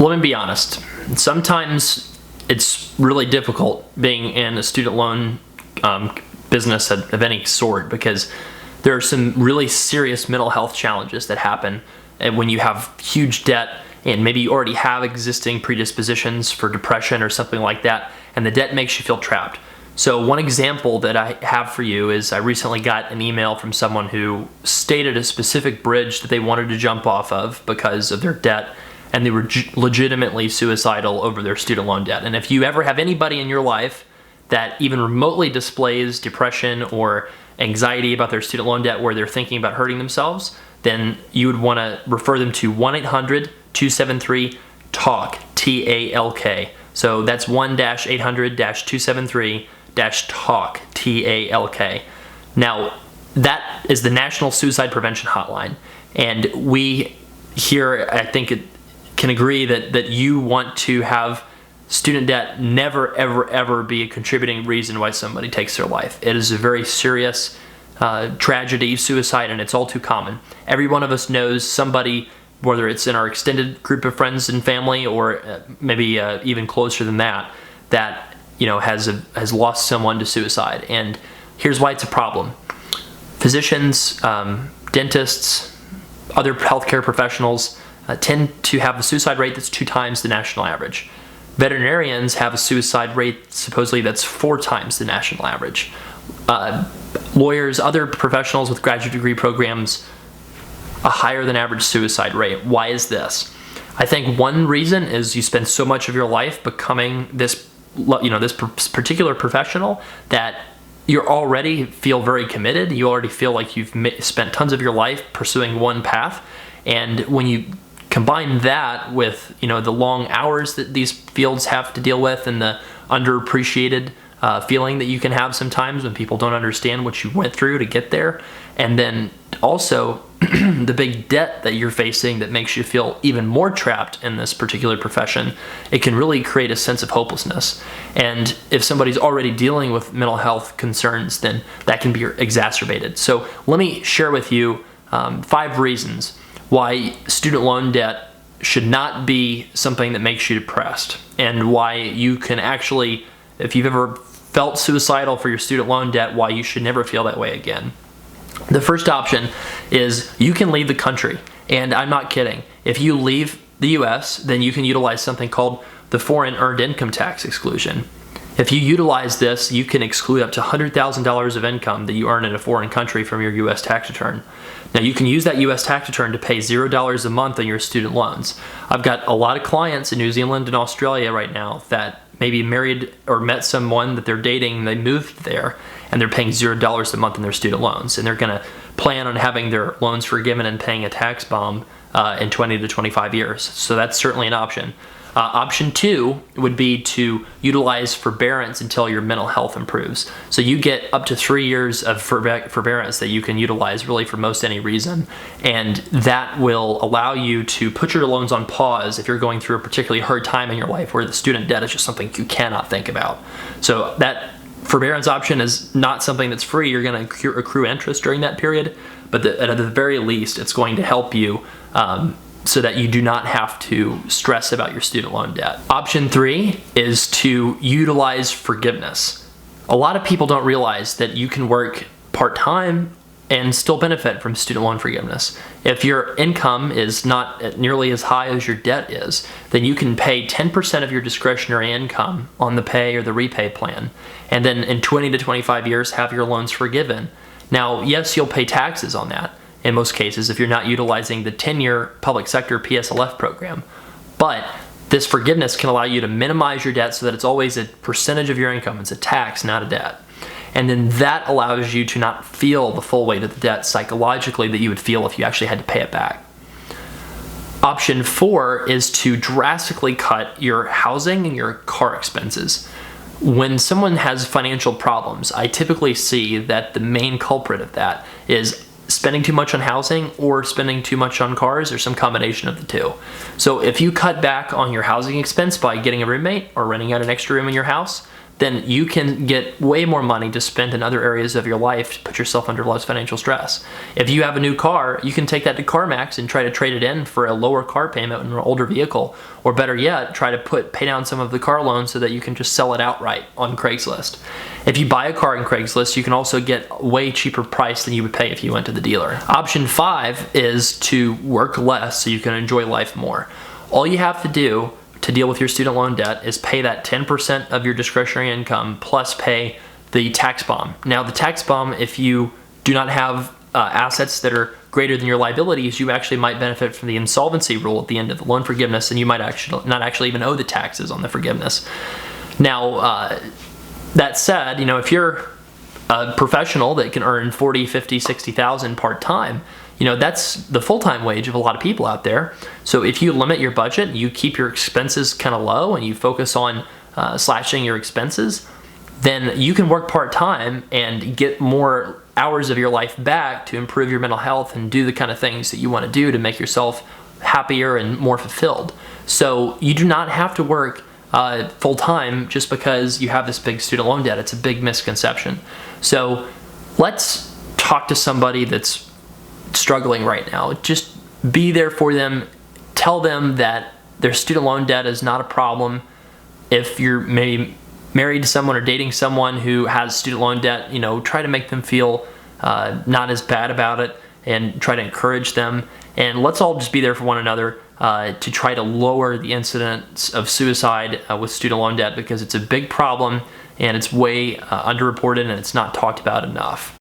Let me be honest. Sometimes it's really difficult being in a student loan business of any sort, because there are some really serious mental health challenges that happen when you have huge debt and maybe you already have existing predispositions for depression or something like that, and the debt makes you feel trapped. So one example that I have for you is I recently got an email from someone who stated a specific bridge that they wanted to jump off of because of their debt, and they were legitimately suicidal over their student loan debt. And if you ever have anybody in your life that even remotely displays depression or anxiety about their student loan debt where they're thinking about hurting themselves, then you would want to refer them to 1-800-273-TALK, T-A-L-K. So that's 1-800-273-TALK, T-A-L-K. Now, that is the National Suicide Prevention Hotline. And we here, I think, can agree that you want to have student debt never, ever, ever be a contributing reason why somebody takes their life. It is a very serious tragedy, suicide, and it's all too common. Every one of us knows somebody, whether it's in our extended group of friends and family or maybe even closer than that, that has lost someone to suicide. And here's why it's a problem. Physicians, dentists, other healthcare professionals tend to have a suicide rate that's 2 times the national average. Veterinarians have a suicide rate supposedly that's 4 times the national average. Lawyers, other professionals with graduate degree programs, a higher than average suicide rate. Why is this? I think one reason is you spend so much of your life becoming this particular professional that you already feel very committed. You already feel like you've spent tons of your life pursuing one path, and when you combine that with the long hours that these fields have to deal with and the underappreciated feeling that you can have sometimes when people don't understand what you went through to get there, and then also the big debt that you're facing that makes you feel even more trapped in this particular profession, it can really create a sense of hopelessness. And if somebody's already dealing with mental health concerns, then that can be exacerbated. So let me share with you 5 reasons why student loan debt should not be something that makes you depressed, and why you can actually, if you've ever felt suicidal for your student loan debt, why you should never feel that way again. The first option is you can leave the country, and I'm not kidding. If you leave the US, then you can utilize something called the Foreign Earned Income Tax Exclusion. If you utilize this, you can exclude up to $100,000 of income that you earn in a foreign country from your US tax return. Now, you can use that US tax return to pay $0 a month on your student loans. I've got a lot of clients in New Zealand and Australia right now that maybe married or met someone that they're dating and they moved there, and they're paying $0 a month in their student loans, and they're going to plan on having their loans forgiven and paying a tax bomb in 20 to 25 years. So that's certainly an option. Option 2 would be to utilize forbearance until your mental health improves. So you get up to 3 years of forbearance that you can utilize really for most any reason, and that will allow you to put your loans on pause if you're going through a particularly hard time in your life where the student debt is just something you cannot think about. So that forbearance option is not something that's free. You're going to accrue interest during that period, but at the very least, it's going to help you so that you do not have to stress about your student loan debt. Option 3 is to utilize forgiveness. A lot of people don't realize that you can work part-time and still benefit from student loan forgiveness. If your income is not nearly as high as your debt is, then you can pay 10% of your discretionary income on the pay or the repay plan, and then in 20 to 25 years have your loans forgiven. Now, yes, you'll pay taxes on that in most cases if you're not utilizing the 10-year public sector PSLF program, but this forgiveness can allow you to minimize your debt so that it's always a percentage of your income. It's a tax, not a debt. And then that allows you to not feel the full weight of the debt psychologically that you would feel if you actually had to pay it back. Option 4 is to drastically cut your housing and your car expenses. When someone has financial problems, I typically see that the main culprit of that is spending too much on housing or spending too much on cars, or some combination of the two. So if you cut back on your housing expense by getting a roommate or renting out an extra room in your house, then you can get way more money to spend in other areas of your life to put yourself under less financial stress. If you have a new car, you can take that to CarMax and try to trade it in for a lower car payment in an older vehicle, or better yet, try to pay down some of the car loan so that you can just sell it outright on Craigslist. If you buy a car on Craigslist, you can also get a way cheaper price than you would pay if you went to the dealer. Option 5 is to work less so you can enjoy life more. All you have to do to deal with your student loan debt is pay that 10% of your discretionary income plus pay the tax bomb. Now the tax bomb, if you do not have assets that are greater than your liabilities, you actually might benefit from the insolvency rule at the end of the loan forgiveness, and you might actually not even owe the taxes on the forgiveness. Now, that said, if you're a professional that can earn 40, 50, 60,000 part-time, that's the full-time wage of a lot of people out there. So if you limit your budget, you keep your expenses kind of low, and you focus on slashing your expenses, then you can work part-time and get more hours of your life back to improve your mental health and do the kind of things that you want to do to make yourself happier and more fulfilled. So you do not have to work full-time just because you have this big student loan debt. It's a big misconception. So let's talk to somebody that's struggling right now. Just be there for them. Tell them that their student loan debt is not a problem. If you're maybe married to someone or dating someone who has student loan debt, try to make them feel not as bad about it and try to encourage them. And let's all just be there for one another to try to lower the incidence of suicide with student loan debt, because it's a big problem and it's way underreported and it's not talked about enough.